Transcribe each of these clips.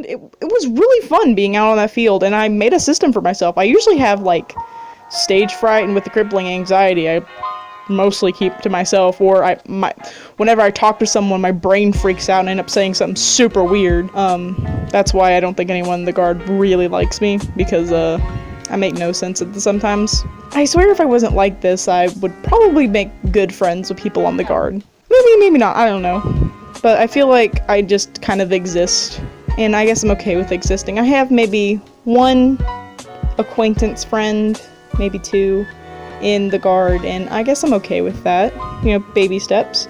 and it was really fun being out on that field, and I made a system for myself. I usually have, like, stage fright, and with the crippling anxiety, I mostly keep to myself, or whenever I talk to someone, my brain freaks out and end up saying something super weird. That's why I don't think anyone in the Guard really likes me, because I make no sense sometimes. I swear if I wasn't like this, I would probably make good friends with people on the Guard. Maybe not, I don't know. But I feel like I just kind of exist, and I guess I'm okay with existing. I have maybe one acquaintance friend, maybe two, in the Guard, and I guess I'm okay with that. You know, baby steps.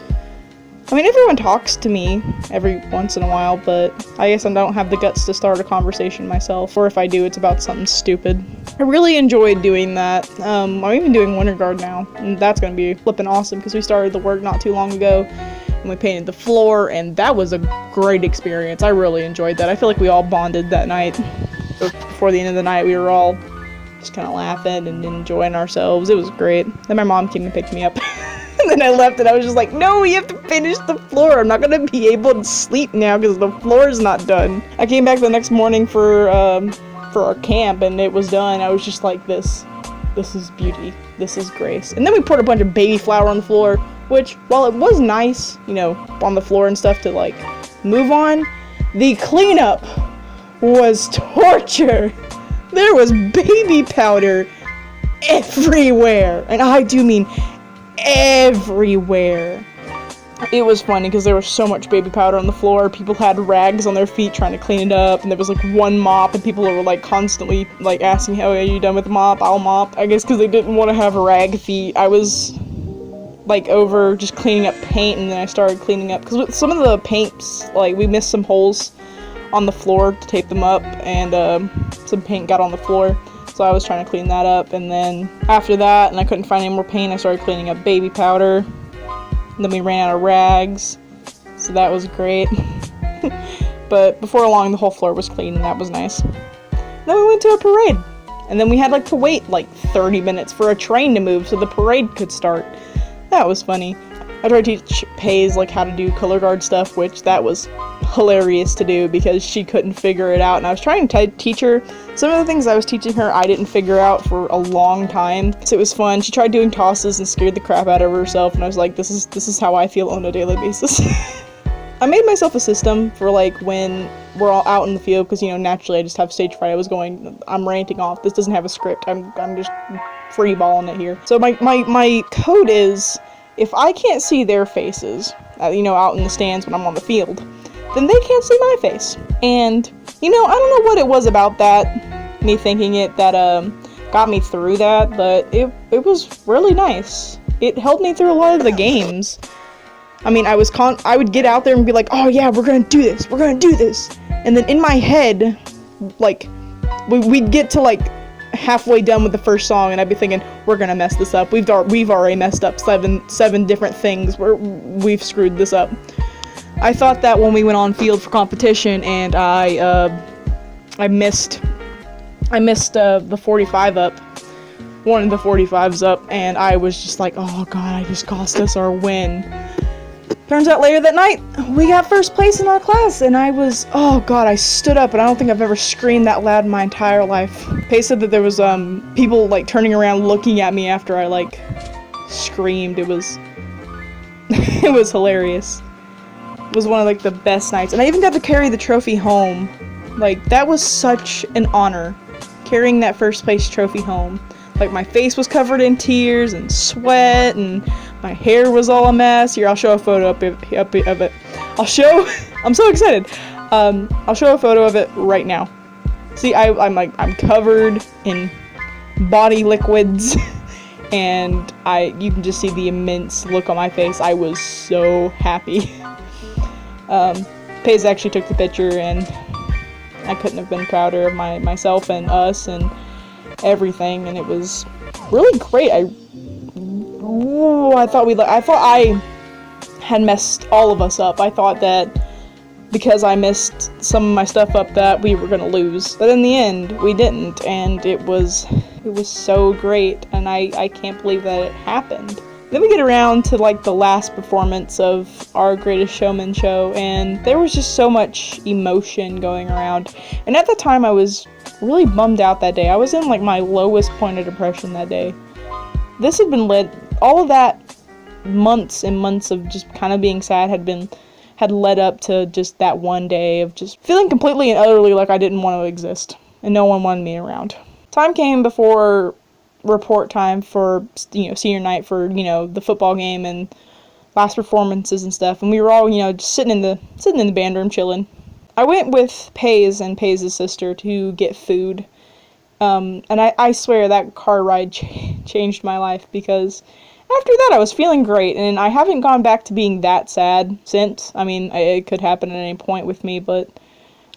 I mean, everyone talks to me every once in a while, but I guess I don't have the guts to start a conversation myself, or if I do, it's about something stupid. I really enjoyed doing that. I'm even doing Winter Guard now, and that's gonna be flippin' awesome, because we started the work not too long ago, and we painted the floor, and that was a great experience. I really enjoyed that. I feel like we all bonded that night. Before the end of the night, we were all just kind of laughing and enjoying ourselves. It was great. Then my mom came and picked me up. And then I left, and I was just like, no, we have to finish the floor. I'm not gonna be able to sleep now because the floor is not done. I came back the next morning for our camp, and it was done. I was just like, this is beauty. This is grace. And then we poured a bunch of baby flour on the floor, which, while it was nice, you know, on the floor and stuff to, like, move on, the cleanup was torture. There was baby powder everywhere, and I do mean everywhere. It was funny because there was so much baby powder on the floor. People had rags on their feet trying to clean it up, and there was like one mop, and people were like constantly like asking, "Oh, are you done with the mop? I'll mop." I guess because they didn't want to have rag feet. I was like over just cleaning up paint, and then I started cleaning up because with some of the paints, like we missed some holes on the floor to tape them up, and some paint got on the floor, so I was trying to clean that up. And then after that, and I couldn't find any more paint, I started cleaning up baby powder, and then we ran out of rags, so that was great. But before long, the whole floor was clean, and that was nice. Then we went to a parade, and then we had like to wait like 30 minutes for a train to move so the parade could start. That was funny. I tried to teach Paige like how to do color guard stuff, which that was hilarious to do because she couldn't figure it out, and I was trying to teach her some of the things I was teaching her. I didn't figure out for a long time, so it was fun. She tried doing tosses and scared the crap out of herself, and I was like, this is how I feel on a daily basis. I made myself a system for like when we're all out in the field, because you know, naturally I just have stage fright. I'm ranting off. This doesn't have a script. I'm just free balling it here. So my code is, if I can't see their faces, you know, out in the stands when I'm on the field, then they can't see my face. And, you know, I don't know what it was about that, me thinking it, that got me through that, but it was really nice. It helped me through a lot of the games. I mean, I would get out there and be like, oh yeah, we're gonna do this. And then in my head, like, we'd get to like halfway done with the first song, and I'd be thinking, we're gonna mess this up. We've already messed up seven different things. We've screwed this up. I thought that when we went on field for competition, and I missed the 45 up, one of the 45s up, and I was just like, oh god, I just cost us our win. Turns out later that night, we got first place in our class, and I was, oh god, I stood up, and I don't think I've ever screamed that loud in my entire life. Paige said that there was people like turning around looking at me after I like screamed. It was it was hilarious. It was one of like the best nights, and I even got to carry the trophy home. Like, that was such an honor, carrying that first place trophy home. Like, my face was covered in tears and sweat, and my hair was all a mess. Here, I'll show a photo of it. I'm so excited. I'll show a photo of it right now. See, I'm covered in body liquids, and you can just see the immense look on my face. I was so happy. Paige actually took the picture, and I couldn't have been prouder of myself and us and everything, and it was really great. I thought I had messed all of us up. I thought that because I messed some of my stuff up that we were gonna lose, but in the end we didn't, and it was so great, and I can't believe that it happened, Then we get around to like the last performance of our Greatest Showman show, and there was just so much emotion going around. And at the time I was really bummed out that day. I was in like my lowest point of depression that day. This had been all of that months and months of just kind of being sad had led up to just that one day of just feeling completely and utterly like I didn't want to exist and no one wanted me around. Time came before report time for, senior night for, the football game and last performances and stuff, and we were all, just sitting in the band room chilling. I went with Paige and Paige's sister to get food, and I swear that car ride changed my life, because after that I was feeling great, and I haven't gone back to being that sad since. I mean, it could happen at any point with me, but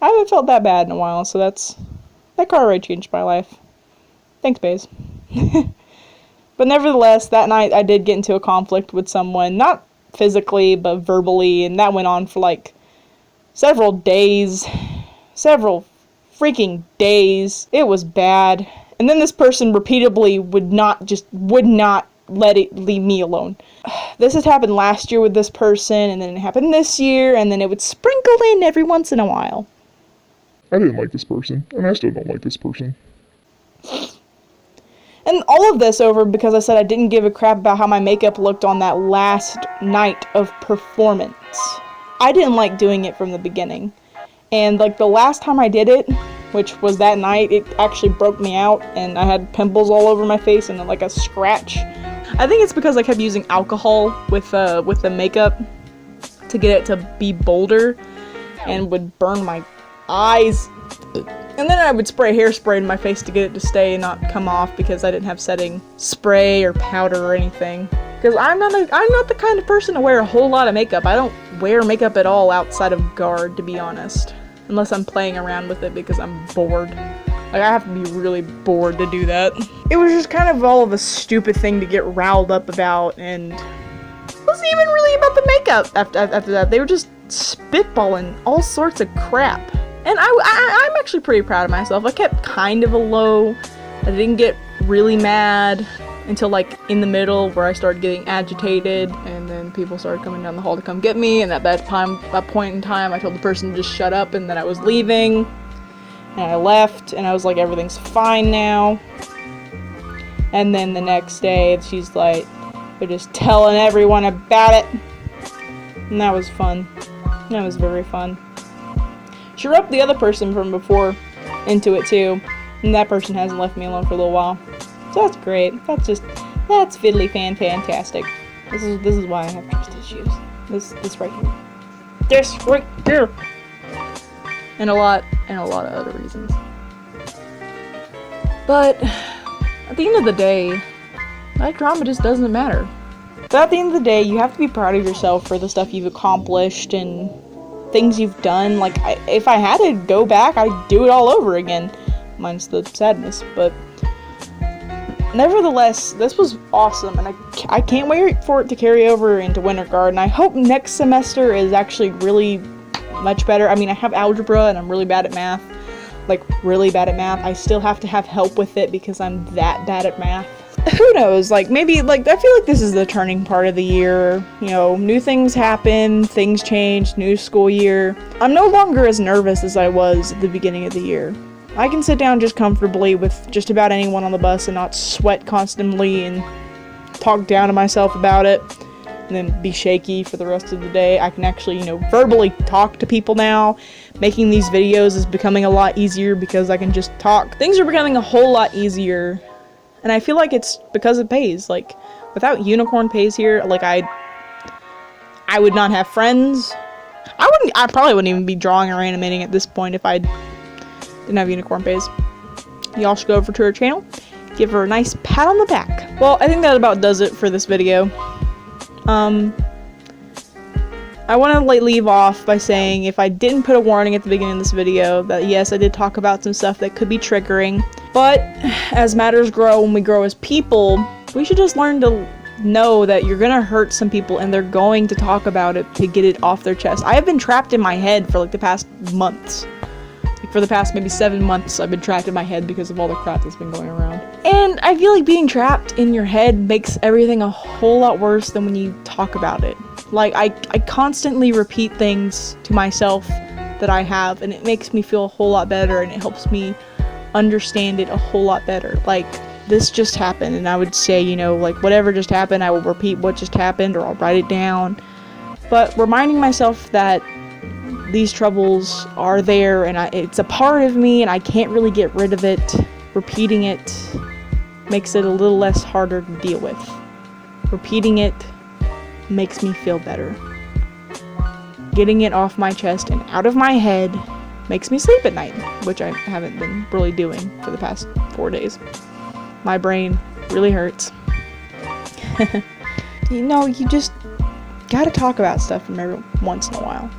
I haven't felt that bad in a while, so that car ride changed my life. Thanks, Paige. But nevertheless, that night I did get into a conflict with someone, not physically, but verbally, and that went on for like several freaking days. It was bad. And then this person repeatedly would not leave me alone. This had happened last year with this person, and then it happened this year, and then it would sprinkle in every once in a while. I didn't like this person, and I still don't like this person. And all of this over because I said I didn't give a crap about how my makeup looked on that last night of performance. I didn't like doing it from the beginning. And like the last time I did it, which was that night, it actually broke me out and I had pimples all over my face and like a scratch. I think it's because I kept using alcohol with the makeup to get it to be bolder and would burn my eyes. And then I would spray hairspray in my face to get it to stay and not come off because I didn't have setting spray or powder or anything. Because I'm not the kind of person to wear a whole lot of makeup. I don't wear makeup at all outside of Guard, to be honest. Unless I'm playing around with it because I'm bored. Like, I have to be really bored to do that. It was just kind of all of a stupid thing to get riled up about, and it wasn't even really about the makeup after that. They were just spitballing all sorts of crap. And I'm actually pretty proud of myself. I kept kind of a low. I didn't get really mad until like in the middle where I started getting agitated, and then people started coming down the hall to come get me, and at that point in time I told the person to just shut up and that I was leaving, and I left, and I was like, everything's fine now. And then the next day she's like, they're just telling everyone about it, and that was fun. That was very fun. She roped the other person from before into it too, and that person hasn't left me alone for a little while. So that's great. That's fiddly fantastic. This is why I have trust issues. This right here. This right here. And a lot of other reasons. But at the end of the day, that drama just doesn't matter. But at the end of the day, you have to be proud of yourself for the stuff you've accomplished and things you've done. Like, if I had to go back, I'd do it all over again. Minus the sadness, but nevertheless, this was awesome, and I can't wait for it to carry over into Winter Guard, and I hope next semester is actually really much better. I mean, I have algebra, and I'm really bad at math. Like, really bad at math. I still have to have help with it because I'm that bad at math. Who knows, like, maybe, like, I feel like this is the turning part of the year. You know, new things happen, things change, new school year. I'm no longer as nervous as I was at the beginning of the year. I can sit down just comfortably with just about anyone on the bus and not sweat constantly and talk down to myself about it and then be shaky for the rest of the day. I can actually, verbally talk to people now. Making these videos is becoming a lot easier because I can just talk. Things are becoming a whole lot easier, and I feel like it's because of Paige. Like, without Unicorn Paige here, like, I would not have friends. I probably wouldn't even be drawing or animating at this point if I didn't have Unicorn Paige. Y'all should go over to her channel, give her a nice pat on the back. Well, I think that about does it for this video. I want to leave off by saying, if I didn't put a warning at the beginning of this video, that yes, I did talk about some stuff that could be triggering, but as matters grow and we grow as people, we should just learn to know that you're gonna hurt some people and they're going to talk about it to get it off their chest. I have been trapped in my head for like the past months. For the past maybe 7 months, I've been trapped in my head because of all the crap that's been going around. And I feel like being trapped in your head makes everything a whole lot worse than when you talk about it. Like, I constantly repeat things to myself that I have, and it makes me feel a whole lot better, and it helps me understand it a whole lot better. Like, this just happened, and I would say, you know, like, whatever just happened, I will repeat what just happened, or I'll write it down. But reminding myself that these troubles are there, and it's a part of me, and I can't really get rid of it, repeating it makes it a little less harder to deal with. Repeating it makes me feel better. Getting it off my chest and out of my head makes me sleep at night, which I haven't been really doing for the past 4 days. My brain really hurts. You know, you just gotta talk about stuff from every once in a while.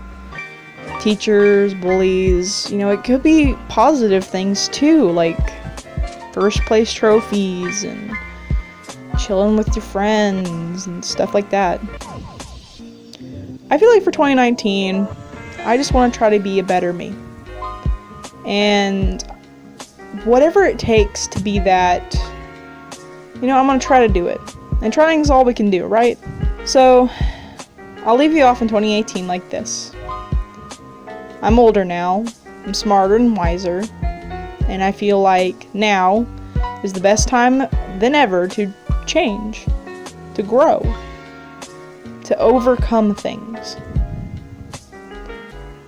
Teachers, bullies, you know, it could be positive things too, like first place trophies and chilling with your friends and stuff like that. I feel like for 2019, I just want to try to be a better me. And whatever it takes to be that, you know, I'm going to try to do it. And trying is all we can do, right? So, I'll leave you off in 2018 like this. I'm older now, I'm smarter and wiser, and I feel like now is the best time than ever to change, to grow, to overcome things.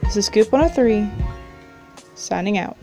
This is Scoop 103, signing out.